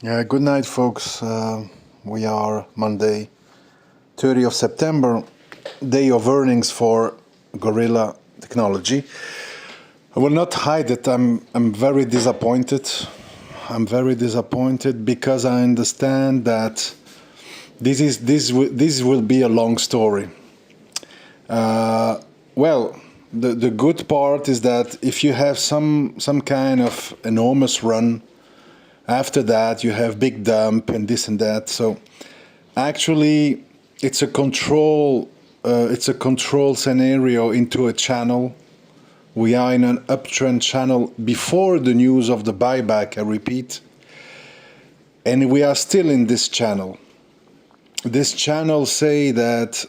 Yeah, good night, folks. We are Monday, 30th of September, day of earnings for Gorilla Technology. I will not hide it. I'm very disappointed. I'm very disappointed because I understand that this will be a long story. Well, the good part is that if you have some kind of enormous run, after that you have big dump and this and that. So actually, it's a control. It's a control scenario into a channel. We are in an uptrend channel before the news of the buyback. I repeat, and we are still in this channel. This channel say that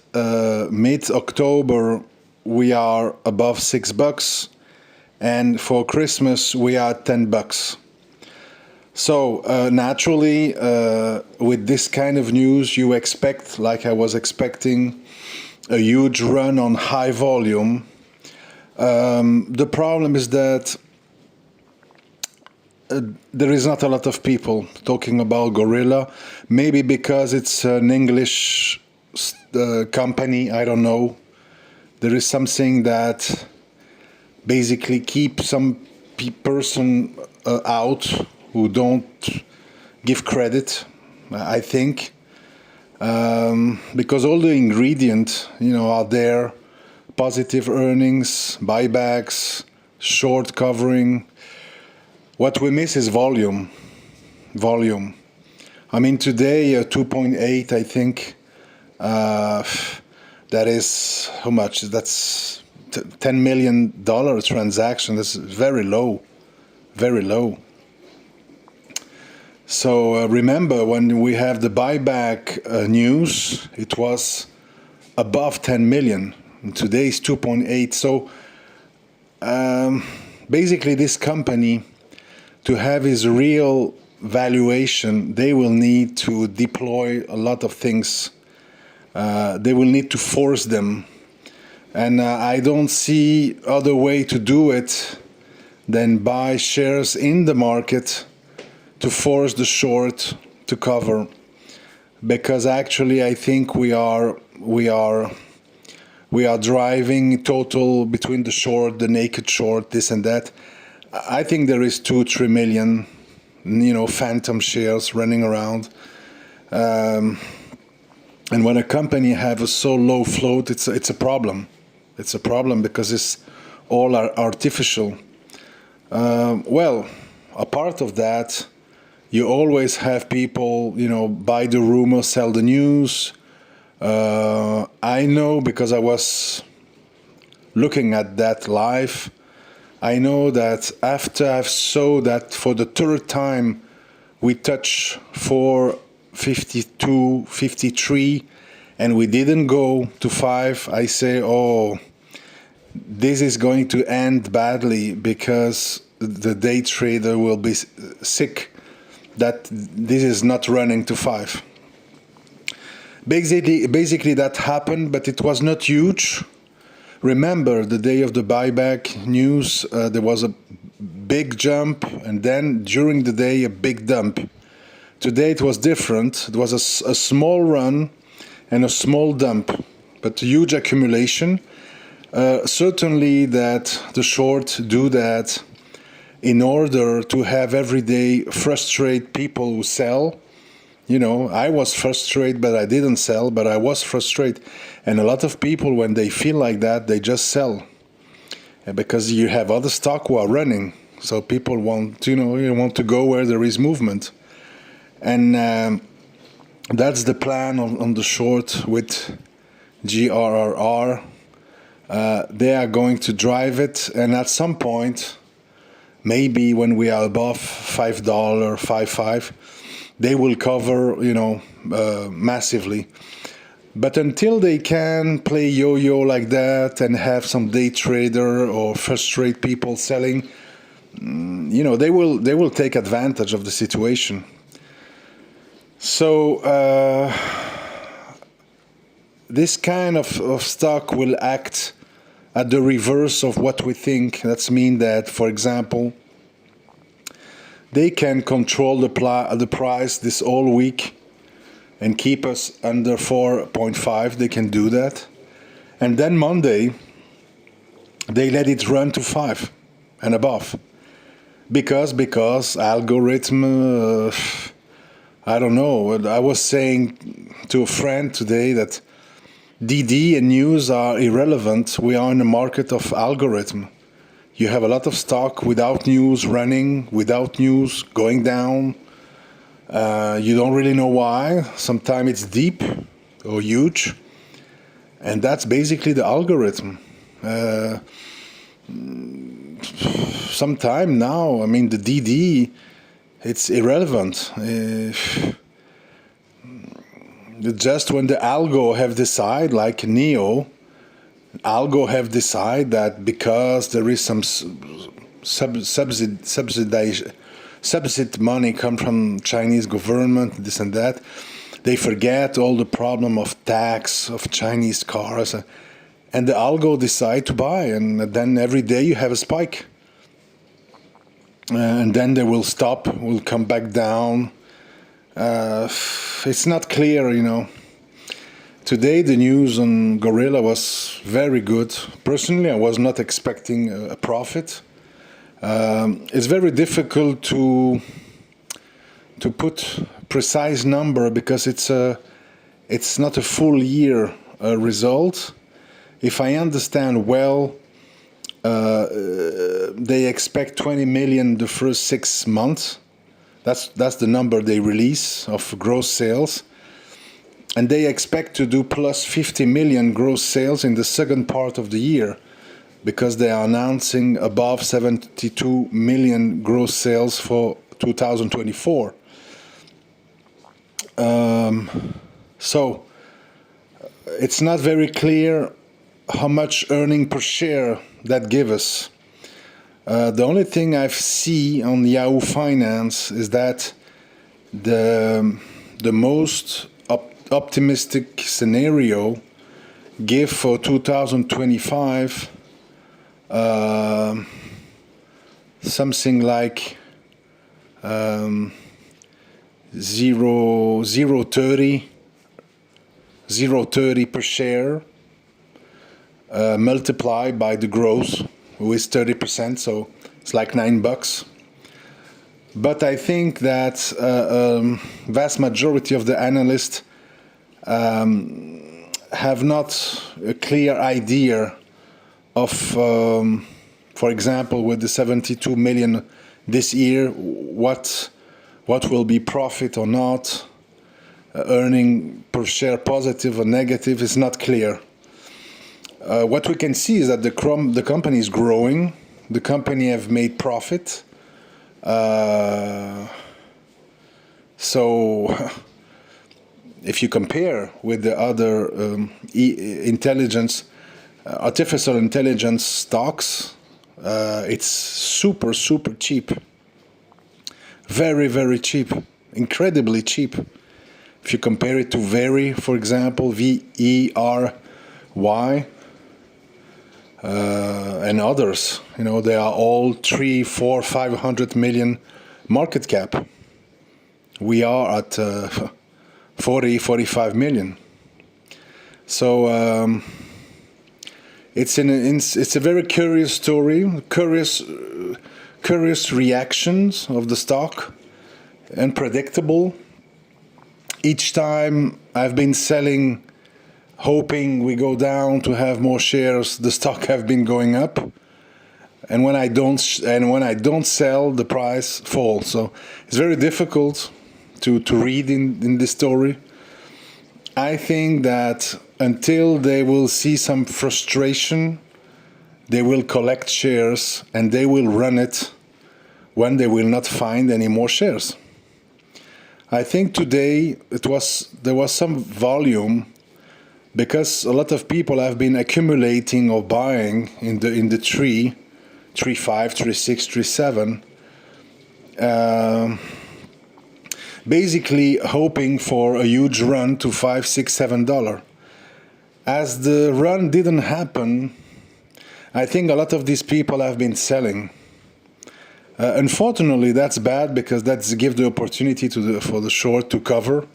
mid-October we are above $6, and for Christmas we are $10. So naturally, with this kind of news, you expect, like I was expecting, a huge run on high volume. The problem is that there is not a lot of people talking about Gorilla. Maybe because it's an English company, I don't know. There is something that basically keeps some person out who don't give credit, I think, because all the ingredients, are there: positive earnings, buybacks, short covering. What we miss is volume. Volume. I mean, today 2.8, I think. That is how much? That's $10 million transaction. That's very low, very low. So remember, when we have the buyback news, it was above 10 million. And today is 2.8. So basically, this company, to have its real valuation, they will need to deploy a lot of things. They will need to force them. And I don't see other way to do it than buy shares in the market to force the short to cover, because actually I think we are driving total between the short, the naked short, this and that. I think there is 2-3 million, phantom shares running around. And when a company have a so low float, it's a problem. It's a problem because it's all artificial. Well, a part of that, you always have people, buy the rumor, sell the news. I know because I was looking at that live. I know that after I've saw that for the third time we touch 452, 53, and we didn't go to 5, I say, oh, this is going to end badly because the day trader will be sick that this is not running to 5. Basically that happened, but it was not huge. Remember, the day of the buyback news, there was a big jump, and then during the day, a big dump. Today it was different. It was a small run and a small dump, but a huge accumulation. Certainly that the short do that in order to have every day frustrate people who sell. I was frustrated, but I didn't sell, but I was frustrated. And a lot of people, when they feel like that, they just sell. Because you have other stock who are running. So people want to go where there is movement. And that's the plan on the short with GRRR. They are going to drive it. And at some point, maybe when we are above $5, 5.5, they will cover, massively. But until they can play yo-yo like that and have some day trader or frustrate people selling, they will take advantage of the situation. So this kind of stock will act at the reverse of what we think. That's mean that, for example, they can control the price this whole week and keep us under 4.5. They can do that. And then Monday, they let it run to 5 and above. Because algorithm, I don't know. I was saying to a friend today that DD and news are irrelevant. We are in a market of algorithm. You have a lot of stock without news running, without news going down. You don't really know why. Sometimes it's deep or huge. And that's basically the algorithm. Sometime now, I mean, the DD, it's irrelevant. Just when the algo have decide, like Neo, algo have decide that because there is some subsidy money come from Chinese government, this and that, they forget all the problem of tax of Chinese cars, and the algo decide to buy, and then every day you have a spike, and then they will stop, will come back down. It's not clear, you know. Today the news on Gorilla was very good. Personally, I was not expecting a profit. It's very difficult to put precise number because it's not a full year result. If I understand well, they expect 20 million the first 6 months. That's the number they release of gross sales. And they expect to do plus 50 million gross sales in the second part of the year because they are announcing above 72 million gross sales for 2024. So it's not very clear how much earning per share that gives us. The only thing I've seen on Yahoo Finance is that the most optimistic scenario give for 2025 something like 0.30 per share multiplied by the growth, with 30%, so it's like $9. But I think that vast majority of the analysts have not a clear idea of, for example, with the 72 million this year, what will be profit or not, earning per share positive or negative is not clear. What we can see is that the company is growing. The company have made profit. So if you compare with the other artificial intelligence stocks, it's super cheap. Very, very cheap. Incredibly cheap. If you compare it to Very, for example, VERY, and others, you know, they are all 300, 400, 500 million market cap. We are at 40, 45 million. So it's a very curious story, curious reactions of the stock, unpredictable. Each time I've been selling, hoping we go down to have more shares, the stock have been going up, and when I don't sell, the price falls. So it's very difficult to read in this story. I think that until they will see some frustration, they will collect shares and they will run it when they will not find any more shares. I think today there was some volume, because a lot of people have been accumulating or buying in the 3.5, 3.6, 3.7, basically hoping for a huge run to $5, $6, $7. As the run didn't happen, I think a lot of these people have been selling. Unfortunately, that's bad because that's give the opportunity for the short to cover.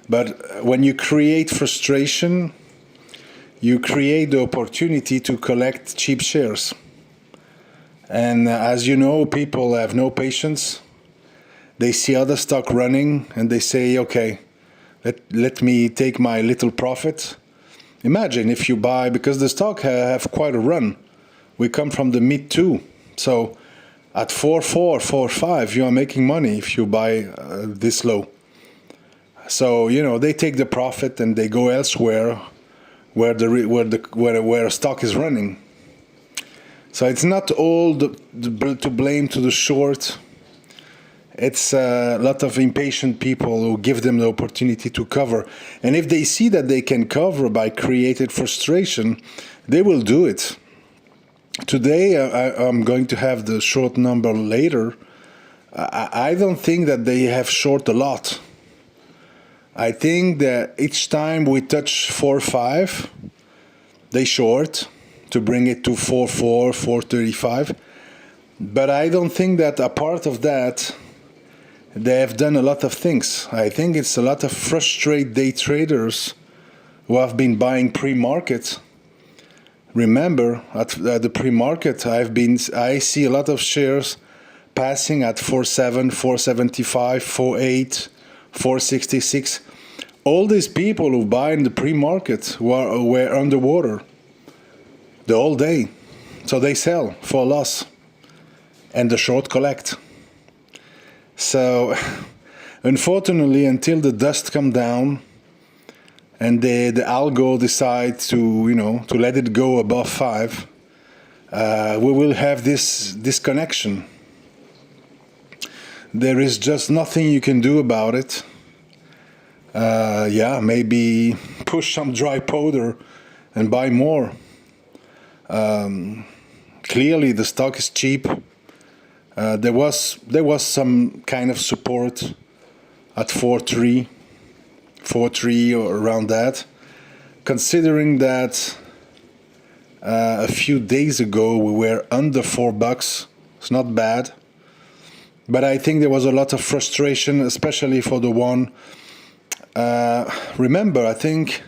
But when you create frustration, you create the opportunity to collect cheap shares. And as you know, people have no patience. They see other stock running and they say, okay, let me take my little profit. Imagine if you buy, because the stock have quite a run. We come from the mid two. So at 4.4, 4.5, you are making money if you buy this low. So, they take the profit and they go elsewhere where stock is running. So it's not all to blame to the short. It's a lot of impatient people who give them the opportunity to cover. And if they see that they can cover by created frustration, they will do it. Today, I'm going to have the short number later. I don't think that they have short a lot. I think that each time we touch 4.5, they short to bring it to 4.4, 4.35. But I don't think that apart of that, they have done a lot of things. I think it's a lot of frustrated day traders who have been buying pre-market. Remember, at the pre-market, I see a lot of shares passing at 4.7, 4.75, 4.8, 4.66. All these people who buy in the pre-market were underwater the whole day. So they sell for a loss. And the short collect. So, unfortunately, until the dust come down and the algo decide to let it go above 5, we will have this disconnection. There is just nothing you can do about it. Maybe push some dry powder and buy more. Clearly, the stock is cheap. There was some kind of support at 4.3 or around that. Considering that a few days ago we were under $4, it's not bad. But I think there was a lot of frustration, especially for the one. Remember, I think,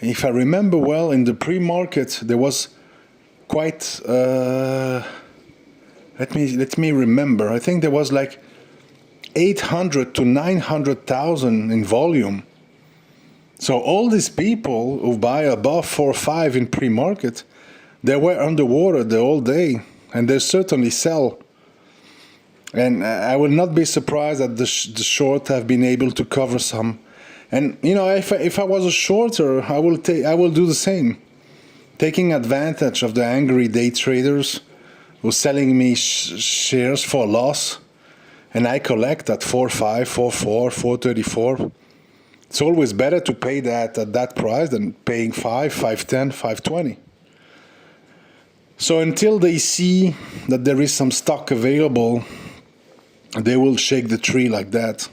if I remember well, in the pre-market there was quite. Let me remember. I think there was like 800 to 900,000 in volume. So all these people who buy above 4.5 in pre-market, they were underwater the whole day, and they certainly sell. And I will not be surprised that the short have been able to cover some. And if I was a shorter, I will do the same, taking advantage of the angry day traders who's selling me shares for a loss, and I collect at 4.5, 4.4, 4.34. It's always better to pay that at that price than paying 5, 5.10, 5.20. So until they see that there is some stock available, they will shake the tree like that.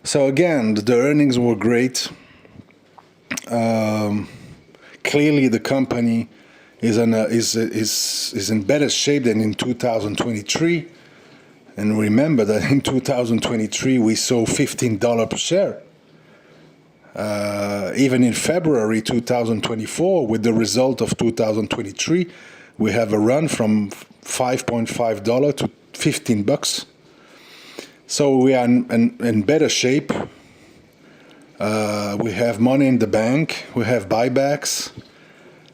So again, the earnings were great. Clearly, the company is in better shape than in 2023. And remember that in 2023 we saw $15 per share. Even in February 2024, with the result of 2023, we have a run from $5.5 to $15. So we are in better shape. We have money in the bank. We have buybacks.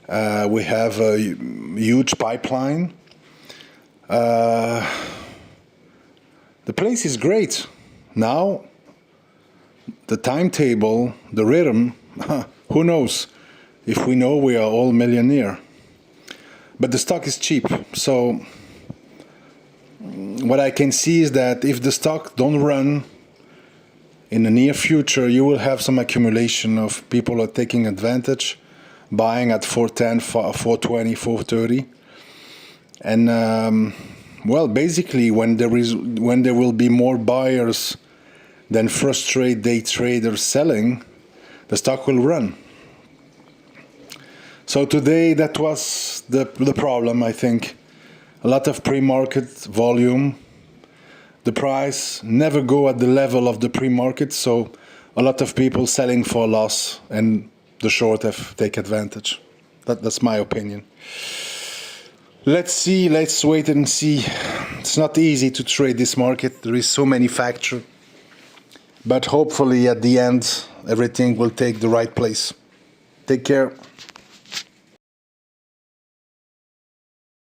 We have a huge pipeline. The place is great. Now, the timetable, the rhythm, who knows? If we know, we are all millionaire. But the stock is cheap. So what I can see is that if the stock don't run in the near future, you will have some accumulation of people are taking advantage, buying at 410, 420, 430. And basically when there will be more buyers than frustrated day traders selling, the stock will run. So today that was the problem, I think. a lot of pre-market volume. The price never go at the level of the pre-market, so a lot of people selling for a loss, and the short have take advantage. That's my opinion. Let's see, let's wait and see. It's not easy to trade this market. There is so many factors. But hopefully at the end, everything will take the right place. Take care.